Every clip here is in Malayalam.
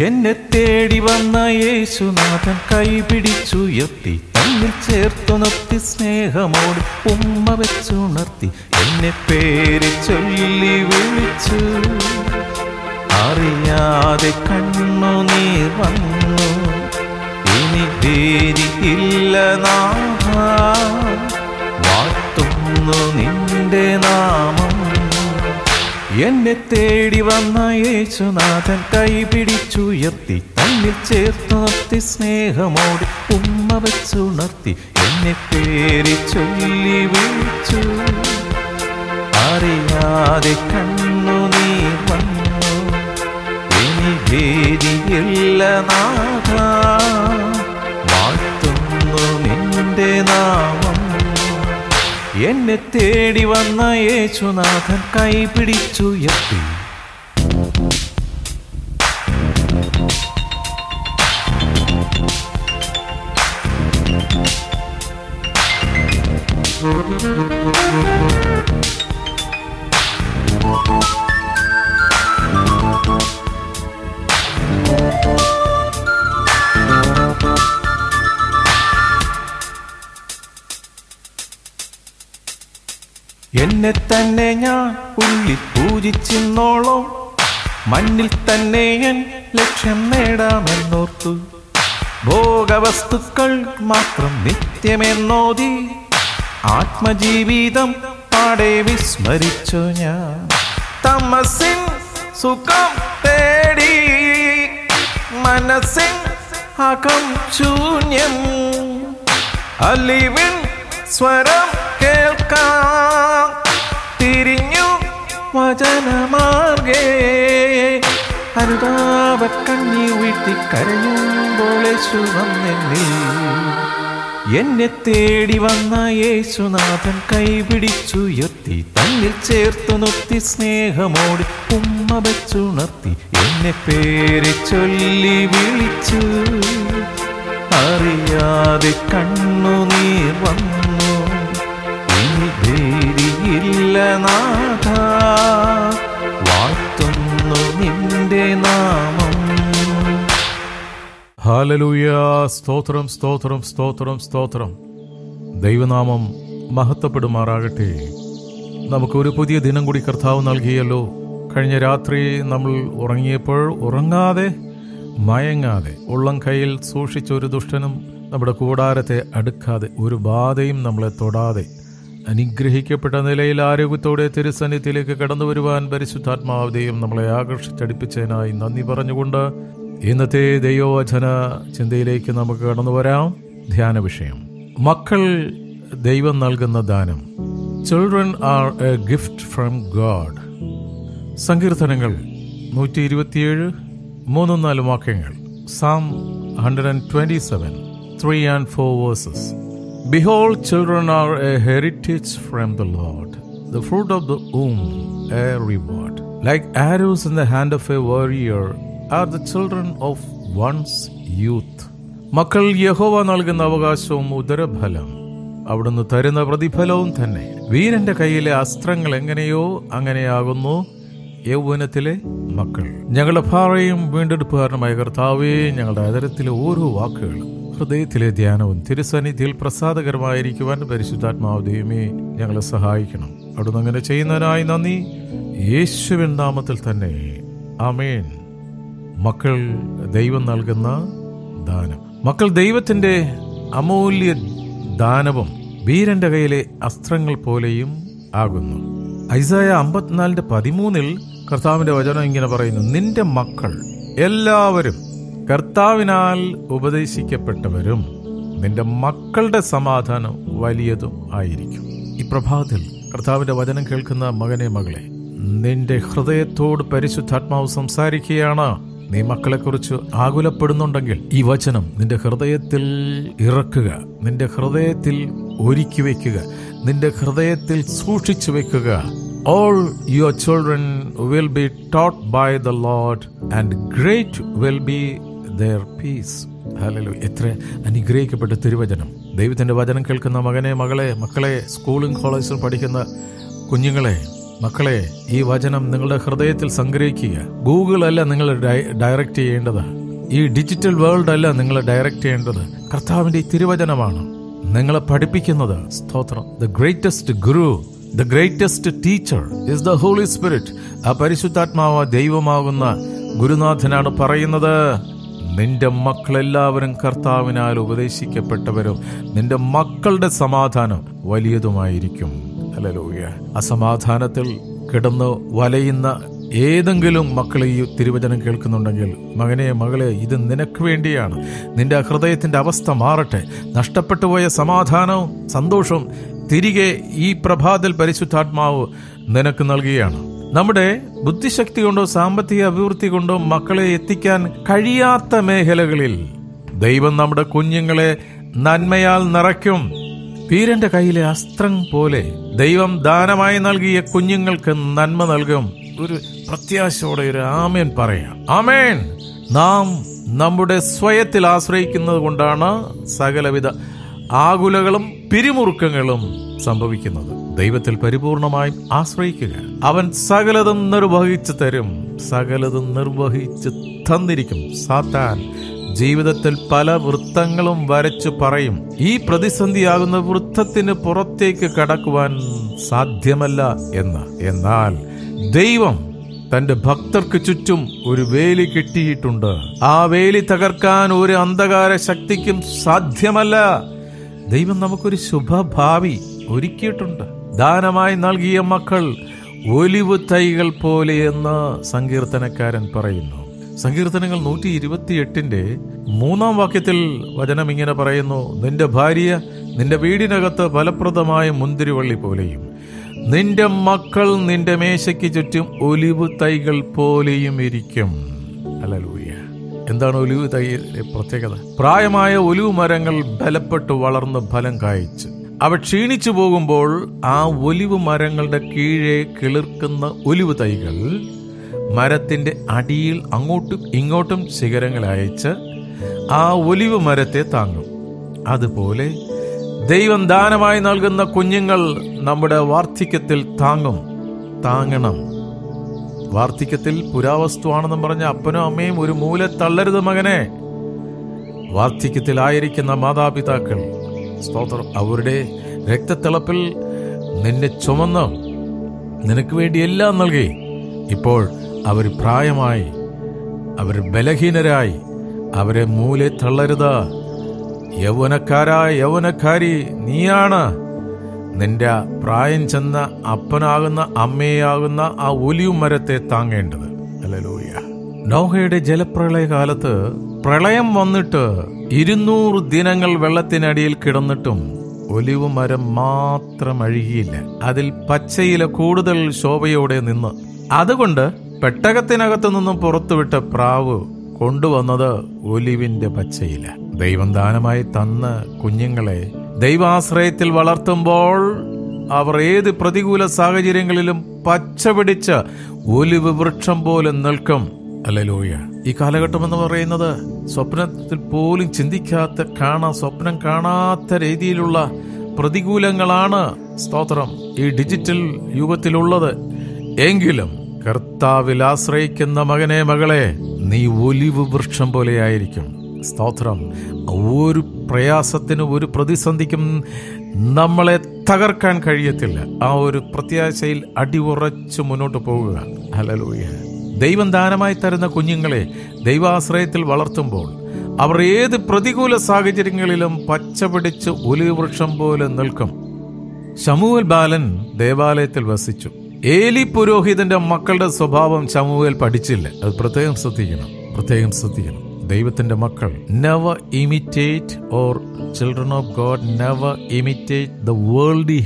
എന്നെ തേടി വന്ന യേശുനാഥൻ കൈപിടിച്ചുയർത്തി തന്നിൽ ചേർത്തുണർത്തി സ്നേഹമോട് ഉമ്മ വെച്ചുണർത്തി എന്നെ പേര് ചൊല്ലി വിളിച്ചു. അറിയാതെ കണ്ണുനീർ വന്നു, ഇനി ദേരിയില്ല നാഥ, വാഴ്ത്തുന്നു നിന്റെ നാമം. എന്നെ തേടി വന്ന യേശുനാഥൻ കൈപിടിച്ചുയർത്തി തന്നിൽ ചേർത്തുണർത്തി സ്നേഹമോട് ഉമ്മ വെച്ചുണർത്തി എന്നെ പേര് ചൊല്ലി വിളിച്ചു. അറിയാതെ കണ്ണുനീർ വന്നു, ഇനി വേദിയില്ല നാഥ, വാഴ്ത്തുന്നു നിന്റെ നാമം. എന്നെ തേടി വന്ന യേശുനാഥൻ കൈപിടിച്ചുയർത്തി. എന്നെ തന്നെ ഞാൻ ഉള്ളിൽ പൂജിച്ചിന്നോളം, മണ്ണിൽ തന്നെ എൻ ലക്ഷ്യം നേടാമെന്നോർത്തു. ഭോഗവസ്തുക്കൾ മാത്രം നിത്യമെന്നോതി ആത്മജീവിതം പാടെ വിസ്മരിച്ചു ഞാൻ. തമസിൻ സുഖം തേടി മനസ്സിൻ അകം ശൂന്യം, അലിവിൻ സ്വരം കേൾക്കാൻ തിരിഞ്ഞു വചനമാർഗേ. അനുതാപക്കണ്ണി വീട്ടി കരയുമ്പോൾ യേശു വന്നെന്നിൽ. എന്നെ തേടി വന്ന യേശുനാഥൻ കൈപിടിച്ചുയർത്തി തന്നിൽ ചേർത്തുണർത്തി സ്നേഹമോട് ഉമ്മ വെച്ചുണർത്തി എന്നെ പേര് ചൊല്ലി വിളിച്ചു. അറിയാതെ കണ്ണുനീർ വന്നു, ഇനി ധൈര്യമില്ല നാഥ, വാഴ്ത്തുന്നു നിന്റെ നാമം. ഹല്ലേലൂയ. സ്തോത്രം സ്തോത്രം സ്തോത്രം സ്തോത്രം. ദൈവനാമം മഹത്വപ്പെടുമാറാകട്ടെ. നമുക്കൊരു പുതിയ ദിനം കൂടി കർത്താവ് നൽകിയല്ലോ. കഴിഞ്ഞ രാത്രി നമ്മൾ ഉറങ്ങിയപ്പോൾ ഉറങ്ങാതെ മയങ്ങാതെ ഉള്ളം കയ്യിൽ സൂക്ഷിച്ചൊരു ദുഷ്ടനും നമ്മുടെ കൂടാരത്തെ അടുക്കാതെ ഒരു ബാധയും നമ്മളെ തൊടാതെ അനുഗ്രഹിക്കപ്പെട്ട നിലയിൽ ആരോഗ്യത്തോടെ തിരുസന്നിധിയിലേക്ക് കടന്നു വരുവാൻ പരിശുദ്ധാത്മാവ് ദൈവം നമ്മളെ ആകർഷിച്ചടിപ്പിച്ചതിനായി നന്ദി പറഞ്ഞുകൊണ്ട് ഇന്നത്തെ ദൈവവചന ചിന്തയിലേക്ക് നമുക്ക് കടന്നു വരാം. ധ്യാന വിഷയം: മക്കൾ ദൈവം നൽകുന്ന ദാനം. Children are A gift from God. സങ്കീർത്തനങ്ങൾ 127 3-4 വാക്യങ്ങൾ. Psalm 127 3 and 4 verses. Behold, children are a heritage from the Lord, the fruit of the womb a reward. Like arrows in the hand of a warrior are the children of one's youth. മക്കൾ യഹോവ നൽകുന്ന അവകാശവും ഉദരഫലം അവിടുന്ന് തരുന്ന പ്രതിഫലവും തന്നെ. വീരന്റെ കയ്യിലെ അസ്ത്രങ്ങൾ എങ്ങനെയോ അങ്ങനെയാകുന്നു യൗവനത്തിലെ മക്കൾ. ഞങ്ങളുടെ ഭാരയും വീണ്ടെടുപ്പുകാരനുമായ കർത്താവേ, ഞങ്ങളുടെ അതരത്തിലെ ഓരോ വാക്കുകളും ഹൃദയത്തിലെ ധ്യാനവും തിരുസന്നിധിയിൽ പ്രസാദകരമായിരിക്കുവാൻ പരിശുദ്ധാത്മാവ് ദൈവമേ ഞങ്ങളെ സഹായിക്കണം. അവിടുന്ന് അങ്ങനെ ചെയ്യുന്നതിനായി നന്ദി. യേശുവിൻ നാമത്തിൽ തന്നെ ആമേൻ. മക്കൾ ദൈവം നൽകുന്ന ദാനം. മക്കൾ ദൈവത്തിന്റെ അമൂല്യ ദാനവും വീരന്റെ കയ്യിലെ അസ്ത്രങ്ങൾ പോലെയും ആകുന്നു. ഐസായ 54:13 കർത്താവിന്റെ വചനം ഇങ്ങനെ പറയുന്നു: നിന്റെ മക്കൾ എല്ലാവരും കർത്താവിനാൽ ഉപദേശിക്കപ്പെട്ടവരും നിന്റെ മക്കളുടെ സമാധാനം വലിയതും ആയിരിക്കും. ഈ പ്രഭാതത്തിൽ കർത്താവിന്റെ വചനം കേൾക്കുന്ന മകനെ, മകളെ, നിന്റെ ഹൃദയത്തോട് പരിശുദ്ധാത്മാവ് സംസാരിക്കുകയാണ്. നീ മക്കളെക്കുറിച്ച് ആകുലപ്പെടുന്നുണ്ടെങ്കിൽ ഈ വചനം നിന്റെ ഹൃദയത്തിൽ ഇറക്കുക, നിന്റെ ഹൃദയത്തിൽ ഒരുക്കി വയ്ക്കുക, നിന്റെ ഹൃദയത്തിൽ സൂക്ഷിച്ചു വയ്ക്കുക. All your children will be taught by the Lord, and great will be their peace. Hallelujah. എത്ര അനുഗ്രഹിക്കപ്പെട്ട തിരുവചനം. ദൈവത്തിന്റെ വചനം കേൾക്കുന്ന മകനെ, മകളെ, മക്കളെ, സ്കൂളും കോളേജിലും പഠിക്കുന്ന കുഞ്ഞുങ്ങളെ, മക്കളെ, ഈ വചനം നിങ്ങളുടെ ഹൃദയത്തിൽ സംഗ്രഹിക്കുക. ഗൂഗിൾ അല്ല നിങ്ങൾ ഡയറക്റ്റ് ചെയ്യേണ്ടത്. ഈ ഡിജിറ്റൽ വേൾഡ് അല്ല നിങ്ങൾ ഡയറക്റ്റ് ചെയ്യേണ്ടത്. കർത്താവിന്റെ ഈ തിരുവചനമാണ് നിങ്ങളെ പഠിപ്പിക്കുന്നത്. സ്തോത്രം. The greatest guru, the greatest teacher is the holy spirit. ആ പരിശുദ്ധാത്മാവ് ദൈവമാകുന്ന ഗുരുനാഥനാണ് പറയുന്നത്, നിന്റെ മക്കളെല്ലാവരും കർത്താവിനാൽ ഉപദേശിക്കപ്പെട്ടവരും നിന്റെ മക്കളുടെ സമാധാനം വലിയതുമായിരിക്കും. ഹല്ലേലൂയ. അസമാധാനത്തിൽ കിടന്ന് വലയുന്ന ഏതെങ്കിലും മക്കൾ ഈ തിരുവചനം കേൾക്കുന്നുണ്ടെങ്കിൽ, മകനെ, മകളെ, ഇത് നിനക്ക് വേണ്ടിയാണ്. നിന്റെ ഹൃദയത്തിന്റെ അവസ്ഥ മാറട്ടെ. നഷ്ടപ്പെട്ടു പോയ സമാധാനവും സന്തോഷവും തിരികെ ഈ പ്രഭാതത്തിൽ പരിശുദ്ധാത്മാവ് നിനക്ക് നൽകുകയാണ്. നമ്മുടെ ബുദ്ധിശക്തി കൊണ്ടോ സാമ്പത്തിക അഭിവൃദ്ധി കൊണ്ടോ മക്കളെ എത്തിക്കാൻ കഴിയാത്ത മേഖലകളിൽ ദൈവം നമ്മുടെ കുഞ്ഞുങ്ങളെ നന്മയാൽ നിറയ്ക്കും. വീരന്റെ കയ്യിലെ അസ്ത്രം പോലെ ദൈവം ദാനമായി നൽകിയ കുഞ്ഞുങ്ങൾക്ക് നന്മ നൽകും. ഒരു പ്രത്യാശയോടെ ഒരു ആമേൻ പറയാം. ആമേൻ. നാം നമ്മുടെ സ്വയത്തിൽ ആശ്രയിക്കുന്നത് കൊണ്ടാണ് സകലവിധ ആകുലകളും പിരിമുറുക്കങ്ങളും സംഭവിക്കുന്നത്. ദൈവത്തിൽ പരിപൂർണമായും ആശ്രയിക്കുക. അവൻ സകലതും നിർവഹിച്ചു തരും. സകലതും നിർവഹിച്ച് തന്നിരിക്കും. സാത്താൻ ജീവിതത്തിൽ പല വൃത്തങ്ങളും വരച്ചു പറയും. ഈ പ്രതിസന്ധിയാകുന്ന വൃത്തത്തിന് പുറത്തേക്ക് കടക്കുവാൻ സാധ്യമല്ല എന്ന്. എന്നാൽ ദൈവം തന്റെ ഭക്തർക്ക് ചുറ്റും ഒരു വേലി കെട്ടിയിട്ടുണ്ട്. ആ വേലി തകർക്കാൻ ഒരു അന്ധകാര ശക്തിക്കും സാധ്യമല്ല. ദൈവം നമുക്കൊരു ശുഭഭാവി ഒരുക്കിയിട്ടുണ്ട്. ദാനമായി നൽകിയ മക്കൾ ഒലിവ് തൈകൾ പോലെയെന്ന് സങ്കീർത്തനക്കാരൻ പറയുന്നു. സങ്കീർത്തനങ്ങൾ 128 വചനം ഇങ്ങനെ പറയുന്നു, നിന്റെ ഭാര്യ നിന്റെ വീടിനകത്ത് ഫലപ്രദമായ മുന്തിരിവള്ളി പോലെയും നിന്റെ മക്കൾ നിന്റെ മേശയ്ക്ക് ചുറ്റും ഒലിവ് തൈകൾ പോലെയും ഇരിക്കും. ഹല്ലേലൂയ. എന്താണ് ഒലിവ് തൈയുടെ പ്രത്യേകത? പ്രായമായ ഒലിവ് മരങ്ങൾ ബലപ്പെട്ട് വളർന്ന് ഫലം കായ്ച്ച് അവ ക്ഷീണിച്ചു പോകുമ്പോൾ ആ ഒലിവ് മരങ്ങളുടെ കീഴെ കിളിർക്കുന്ന ഒലിവ് തൈകൾ മരത്തിന്റെ അടിയിൽ അങ്ങോട്ടും ഇങ്ങോട്ടും ശിഖരങ്ങൾ അയച്ച് ആ ഒലിവ് മരത്തെ താങ്ങും. അതുപോലെ ദൈവം ദാനമായി നൽകുന്ന കുഞ്ഞുങ്ങൾ നമ്മുടെ വാർദ്ധക്യത്തിൽ താങ്ങണം. വാർദ്ധക്യത്തിൽ പുരാവസ്തുവാണെന്നും പറഞ്ഞ അപ്പനും അമ്മയും ഒരു മൂല തള്ളരുത് മകനെ. വാർദ്ധക്യത്തിലായിരിക്കുന്ന മാതാപിതാക്കൾ, സ്തോത്രം, അവരുടെ രക്തത്തിളപ്പിൽ നിന്നെ ചുമന്ന് നിനക്ക് വേണ്ടി എല്ലാം നൽകി. ഇപ്പോൾ അവർ പ്രായമായി, അവർ ബലഹീനരായി, അവരെ മൂലെ തള്ളരുത്. യൗവനക്കാരി നീയാണ് നിന്റെ പ്രായം ചെന്ന അപ്പനാകുന്ന അമ്മയാകുന്ന ആ ഒലിവ് മരത്തെ താങ്ങേണ്ടത്. ഹല്ലേലൂയ. നോഹയുടെ ജലപ്രളയ കാലത്ത് പ്രളയം വന്നിട്ട് 200 ദിനങ്ങൾ വെള്ളത്തിനടിയിൽ കിടന്നിട്ടും ഒലിവ് മരം മാത്രം അഴുകിയില്ല. അതിൽ പച്ചയില കൂടുതൽ ശോഭയോടെ നിന്ന്. അതുകൊണ്ട് പെട്ടകത്തിനകത്തു നിന്നും പുറത്തുവിട്ട പ്രാവ് കൊണ്ടുവന്നത് ഒലിവിന്റെ പച്ചയില. ദൈവം ദാനമായി തന്ന കുഞ്ഞുങ്ങളെ ദൈവാശ്രയത്തിൽ വളർത്തുമ്പോൾ അവർ ഏത് പ്രതികൂല സാഹചര്യങ്ങളിലും പച്ച പിടിച്ച ഒലിവ് വൃക്ഷം പോലെ നിൽക്കും. ഹല്ലേലൂയ. ഈ കാലഘട്ടം എന്ന് പറയുന്നത് സ്വപ്നത്തിൽ പോലും സ്വപ്നം കാണാത്ത രീതിയിലുള്ള പ്രതികൂലങ്ങളാണ്, സ്തോത്രം, ഈ ഡിജിറ്റൽ യുഗത്തിലുള്ളത്. എങ്കിലും കർത്താവിൽ ആശ്രയിക്കുന്ന മകനെ, മകളെ, നീ ഒലിവ് വൃക്ഷം പോലെയായിരിക്കും. സ്തോത്രം. ഒരു പ്രയാസത്തിനും ഒരു പ്രതിസന്ധിക്കും നമ്മളെ തകർക്കാൻ കഴിയത്തില്ല. ആ ഒരു പ്രത്യാശയിൽ അടിയുറച്ച് മുന്നോട്ട് പോകുക. ഹല്ലേലൂയ. ദൈവം ദാനമായി തരുന്ന കുഞ്ഞുങ്ങളെ ദൈവാശ്രയത്തിൽ വളർത്തുമ്പോൾ അവർ ഏത് പ്രതികൂല സാഹചര്യങ്ങളിലും പച്ചപിടിച്ച് ഒലിവ് വൃക്ഷം പോലെ നിൽക്കും. ശമൂവേൽ ബാലൻ ദേവാലയത്തിൽ വസിച്ചു. ഏലി പുരോഹിതന്റെ മക്കളുടെ സ്വഭാവം ശമൂവേൽ പഠിച്ചില്ല. അത് പ്രത്യേകം ശ്രദ്ധിക്കണം. ദൈവത്തിന്റെ മക്കൾ never imitate, or children of God never imitate the worldly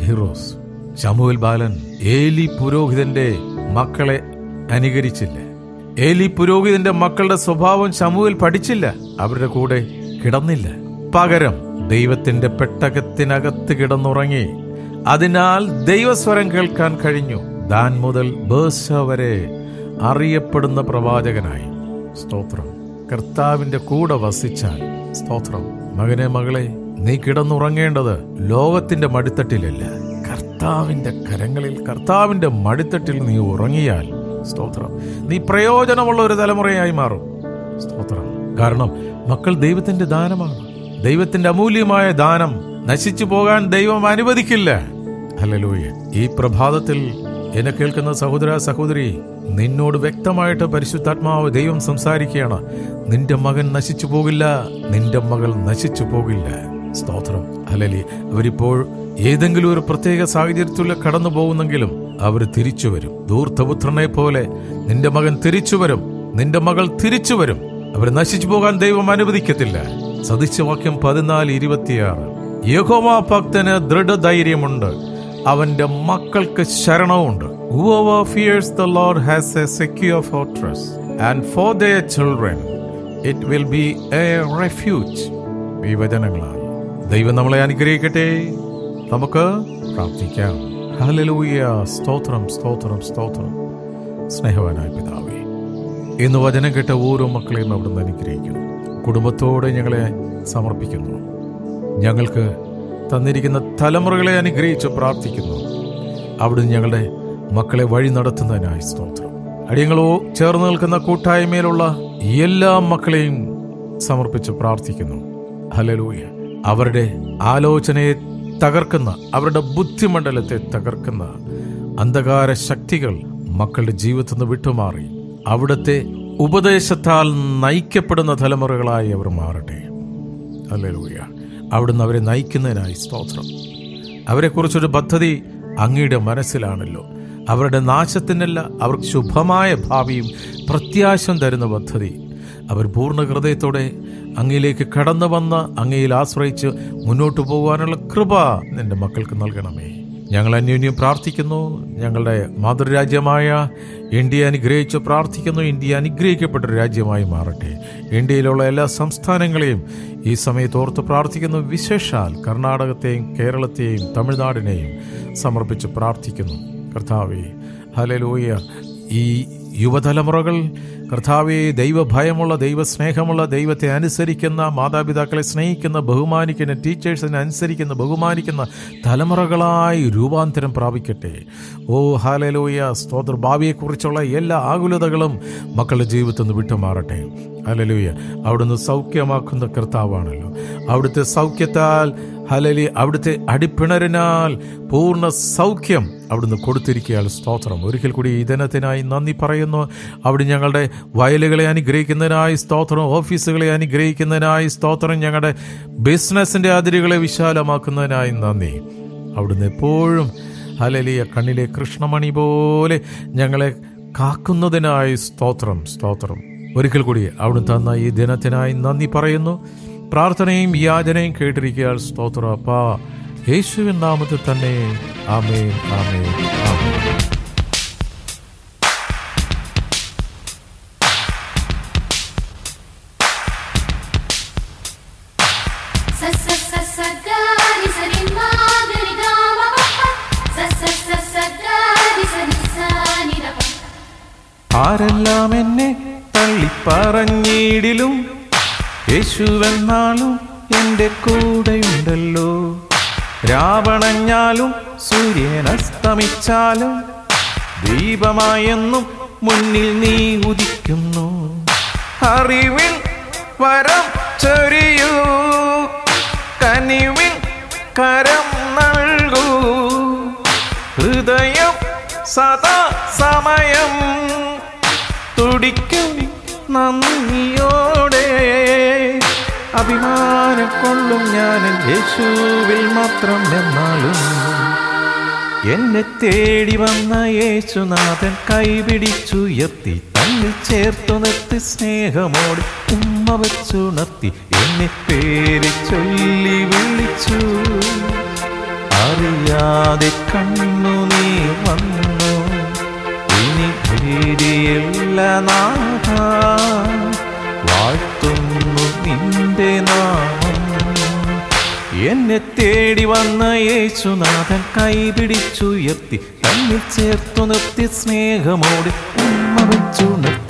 heroes. ശമൂവേൽ ബാലൻ ഏലി പുരോഹിതന്റെ മക്കളെ അനുകരിച്ചില്ല. ഏലി പുരോഹിതന്റെ മക്കളുടെ സ്വഭാവം ശമൂവേൽ പഠിച്ചില്ല. അവരുടെ കൂടെ കിടന്നില്ല. പകരം ദൈവത്തിന്റെ പെട്ടകത്തിനകത്ത് കിടന്നുറങ്ങി. അതിനാൽ ദൈവസ്വരം കേൾക്കാൻ കഴിഞ്ഞു. ദാൻ മുതൽ ബേർശ വരെ അറിയപ്പെടുന്ന പ്രവാചകനായി. സ്തോത്രം. കർത്താവിന്റെ കൂടെ വസിച്ചാൽ, സ്തോത്രം. മകനെ, മകളെ, നീ കിടന്നുറങ്ങേണ്ടത് ലോകത്തിന്റെ മടിത്തട്ടിലല്ല, കർത്താവിന്റെ കരങ്ങളിൽ, കർത്താവിന്റെ മടിത്തട്ടിൽ നീ ഉറങ്ങിയാൽ, സ്തോത്രം, നീ പ്രയോജനമുള്ള ഒരു തലമുറയായി മാറും. സ്തോത്രം. കാരണം മക്കൾ ദൈവത്തിന്റെ ദാനമാണ്. ദൈവത്തിന്റെ അമൂല്യമായ ദാനം നശിച്ചു പോകാൻ ദൈവം അനുവദിക്കില്ല. ഹല്ലേലൂയ. ഈ പ്രഭാതത്തിൽ എന്നെ കേൾക്കുന്ന സഹോദര, സഹോദരി, നിന്നോട് വ്യക്തമായിട്ട് പരിശുദ്ധാത്മാവ് ദൈവം സംസാരിക്കുകയാണ്. നിന്റെ മകൻ നശിച്ചു പോകില്ല, നിന്റെ മകൾ നശിച്ചു പോകില്ല. സ്തോത്രം. ഹല്ലേലൂയ. അവരിപ്പോൾ ഏതെങ്കിലും ഒരു പ്രത്യേക സാഹചര്യത്തിൽ കടന്നു പോകുന്നെങ്കിലും അവർ തിരിച്ചു വരും. ധൂർത്തപുത്രനെ പോലെ നിന്റെ മകൻ തിരിച്ചു വരും, നിന്റെ മകൾ തിരിച്ചു വരും. അവർ നശിച്ചു പോകാൻ ദൈവം അനുവദിക്കത്തില്ല. സദൃശവാക്യം 14:26. യഹോവ ഭക്തന് ദൃഢധൈര്യമുണ്ട്, അവന്റെ മക്കൾക്ക് ശരണവുമുണ്ട്. Whoever fears the Lord has a secure fortress, and for their children it will be a refuge. ഈ വചനങ്ങളാൽ ദൈവം നമ്മളെ അനുഗ്രഹിക്കട്ടെ. നമുക്ക് പ്രാർത്ഥിക്കാം. ഹല്ലേലൂയ. സ്തോത്രം, സ്തോത്രം, സ്തോത്രം. സ്നേഹവാനായ പിതാവേ, ഇന്ന് വചനം കേട്ട ഓരോ മക്കളെയും അവിടുന്ന് അനുഗ്രഹിക്കുന്നു. കുടുംബത്തോടെ ഞങ്ങളെ സമർപ്പിക്കുന്നു. ഞങ്ങൾക്ക് തന്നിരിക്കുന്ന തലമുറകളെ അനുഗ്രഹിച്ച് പ്രാർത്ഥിക്കുന്നു. അവിടുന്ന് ഞങ്ങളുടെ മക്കളെ വഴി നടത്തുന്നതിനായി സ്തോത്രം. അടിയങ്ങളോ ചേർന്ന് നിൽക്കുന്ന കൂട്ടായ്മയിലുള്ള എല്ലാ മക്കളെയും സമർപ്പിച്ച് പ്രാർത്ഥിക്കുന്നു. ഹല്ലേലൂയ. അവരുടെ ആലോചനയെ തകർക്കുന്ന, അവരുടെ ബുദ്ധിമണ്ഡലത്തെ തകർക്കുന്ന അന്ധകാര ശക്തികൾ മക്കളുടെ ജീവിതത്തിൽ നിന്ന് വിട്ടുമാറി അവിടുത്തെ ഉപദേശത്താൽ നയിക്കപ്പെടുന്ന തലമുറകളായി അവർ മാറട്ടെ. ഹല്ലേലൂയ. അവിടുന്ന് അവരെ നയിക്കുന്നതിനായി സ്തോത്രം. അവരെക്കുറിച്ചൊരു പദ്ധതി അങ്ങയുടെ മനസ്സിലാണല്ലോ. അവരുടെ നാശത്തിനല്ല, അവർക്ക് ശുഭമായ ഭാവിയും പ്രത്യാശം തരുന്ന പദ്ധതി. അവർ പൂർണ്ണ ഹൃദയത്തോടെ അങ്ങയിലേക്ക് കടന്നു വന്ന് അങ്ങയിൽ ആശ്രയിച്ച് മുന്നോട്ട് പോകാനുള്ള കൃപ നിന്റെ മക്കൾക്ക് നൽകണമേ. ഞങ്ങൾ അന്യോന്യം പ്രാർത്ഥിക്കുന്നു. ഞങ്ങളുടെ മാതൃരാജ്യമായ ഇന്ത്യയെ അനുഗ്രഹിച്ച് പ്രാർത്ഥിക്കുന്നു. ഇന്ത്യ അനുഗ്രഹിക്കപ്പെട്ടൊരു രാജ്യമായി മാറട്ടെ. ഇന്ത്യയിലുള്ള എല്ലാ സംസ്ഥാനങ്ങളെയും ഈ സമയത്ത് ഓർത്ത് പ്രാർത്ഥിക്കുന്നു. വിശേഷാൽ കർണാടകത്തെയും കേരളത്തെയും തമിഴ്നാടിനെയും സമർപ്പിച്ച് പ്രാർത്ഥിക്കുന്നു. കർത്താവേ, ഹല്ലേലൂയ. ഈ യുവതലമുറകൾ കർത്താവേ, ദൈവഭയമുള്ള, ദൈവസ്നേഹമുള്ള, ദൈവത്തെ അനുസരിക്കുന്ന, മാതാപിതാക്കളെ സ്നേഹിക്കുന്ന, ബഹുമാനിക്കുന്ന, ടീച്ചേഴ്സിനെ അനുസരിക്കുന്ന, ബഹുമാനിക്കുന്ന തലമുറകളായി രൂപാന്തരം പ്രാപിക്കട്ടെ. ഓ ഹല്ലേലൂയ. സ്തോത്ര. ഭാവിയെക്കുറിച്ചുള്ള എല്ലാ ആകുലതകളും മക്കളുടെ ജീവിതത്തിൽ നിന്ന് വിട്ടുമാറട്ടെ. ഹല്ലേലൂയ. അവിടുന്ന് സൗഖ്യമാക്കുന്ന കർത്താവാണല്ലോ. അവിടുത്തെ സൗഖ്യത്താൽ, ഹല്ലേലൂയ, അവിടുത്തെ അടിപ്പിണരിനാൽ പൂർണ്ണ സൗഖ്യം അവിടുന്ന് കൊടുത്തിരിക്കുകയാണ്. സ്തോത്രം. ഒരിക്കൽ കൂടി ഈ ദിനത്തിനായി നന്ദി പറയുന്നു. അവിടെ ഞങ്ങളുടെ വയലുകളെ അനുഗ്രഹിക്കുന്നതിനായി സ്തോത്രം, ഓഫീസുകളെ അനുഗ്രഹിക്കുന്നതിനായി സ്തോത്രം, ഞങ്ങളുടെ ബിസിനസിന്റെ അതിരുകളെ വിശാലമാക്കുന്നതിനായി നന്ദി. അവിടുന്ന് എപ്പോഴും ഹല്ലേലൂയ കണ്ണിലെ കൃഷ്ണമണി പോലെ ഞങ്ങളെ കാക്കുന്നതിനായി സ്തോത്രം, സ്തോത്രം. ഒരിക്കൽ കൂടി അവിടുന്ന് തന്ന ഈ ദിനത്തിനായി നന്ദി പറയുന്നു. പ്രാർത്ഥനയും യാചനയും കേട്ടിരിക്കുക. സ്തോത്രം അപ്പാ, യേശുവിൻ നാമത്തിൽ തന്നെ. ആമേൻ, ആമേൻ, ആമേൻ. ആരെല്ലാം എന്നെ തള്ളിപ്പറഞ്ഞിടിലും യേശുവെന്നാലും എൻ്റെ കൂടെയുണ്ടല്ലോ. രാവണഞ്ഞാലും സൂര്യൻ അസ്തമിച്ചാലും ദീപമായെന്നും മുന്നിൽ നീ ഉദിക്കുന്നു. അറിവിൽ വരം ചൊരിയൂ, കനിവിൽ കരം നൽകൂ. ഹൃദയം സദാ സമയം തുടിക്കും നന്ദിയോടെ. അഭിമാനം കൊള്ളും ഞാൻ യേശുവിൽ മാത്രം. എന്നാലും എന്നെ തേടി വന്ന യേശുനാഥൻ കൈപിടിച്ചുയർത്തി, തന്നിൽ ചേർത്തു നിർത്തി, സ്നേഹമോടെ ഉമ്മ വെച്ചുണർത്തി, എന്നെ പേര് ചൊല്ലി വിളിച്ചു. അറിയാതെ കണ്ണുനീർ വന്നു, ഇനി ഭീതിയില്ല നാഥ. വാഴ്ത്തുന്നു നിന്റെ നാമം, എൻ എന്നെ തേടി വന്ന യേശുനാഥൻ കൈപിടിച്ചുയർത്തി തന്നിൽ ചേർത്തു നിർത്തി സ്നേഹമോടെ ഉമ്മ വെച്ചു നിർത്തി.